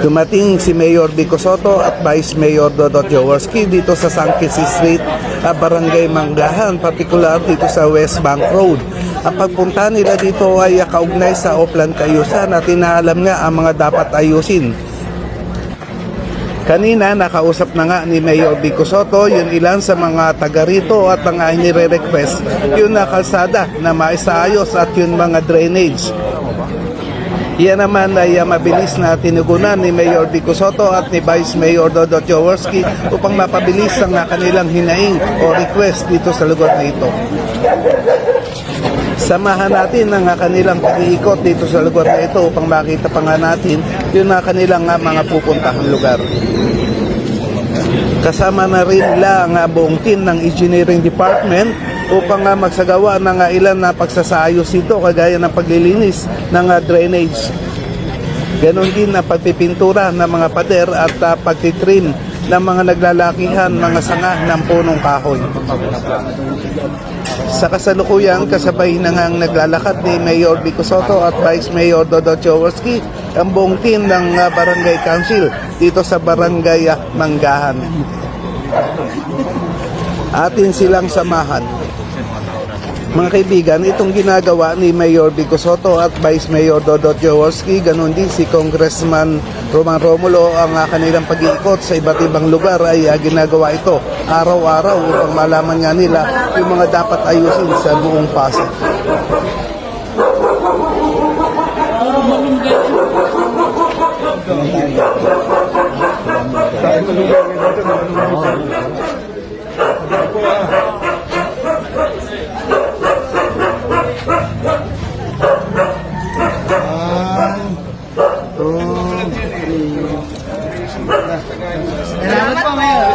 Dumating si Mayor Vico Sotto at Vice Mayor Dodot Jaworski dito sa Sangkisi Street, Barangay Manggahan, partikular dito sa West Bank Road. Ang pagpunta nila dito ay kaugnay sa Oplan Kayusan at inaalam nga ang mga dapat ayusin. Kanina nakausap na nga ni Mayor Vico Sotto yung ilan sa mga taga rito at ang nire-request yung kalsada na maisaayos at yung mga drainage. Yan naman ay mabilis na tinugunan ni Mayor Vico Sotto at ni Vice Mayor Dodot Jaworski upang mapabilis ang kanilang hinaing o request dito sa lugar na ito. Samahan natin ang kanilang pag-iikot dito sa lugar na ito upang makita pa nga natin yung kanilang mga pupuntahang lugar. Kasama na rin lang buong team ng Engineering Department upang magsagawa ng ilan na pagsasayos dito kagaya ng paglilinis ng drainage. Ganon din na pagpipintura ng mga pader at pagtitrim ng mga naglalakihan mga sanga ng punong kahoy. Sa kasalukuyan, kasabay na ngang naglalakad ni Mayor Vico Sotto at Vice Mayor Dodot Jaworski ang buong team ng Barangay Council dito sa Barangay Manggahan. Atin silang samahan. Mga kaibigan, itong ginagawa ni Mayor Vico Sotto at Vice Mayor Dodot Jaworski, ganun din si Congressman Roman Romulo, ang kanilang pag-iikot sa iba't ibang lugar ay ginagawa ito araw-araw upang malaman nga nila yung mga dapat ayusin sa buong Pasig. Salamat po, Mayor.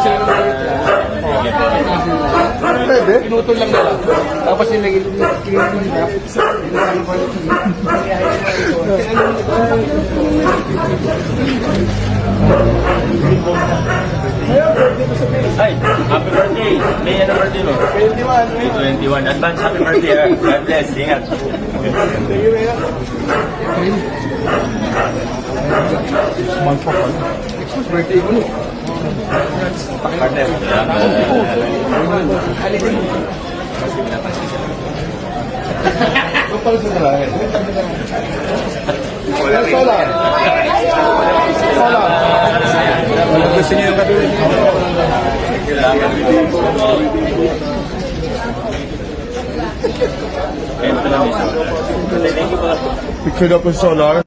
Pwede? Pinutol lang nila. Tapos yung Hi, happy birthday. May birthday mo? 21. Advance happy birthday. God bless. Ingat. birthday ko no. Partner. Kapal sa talaga. Sola. Gusto niyo yung katulad? Thank you. Picture na po solar.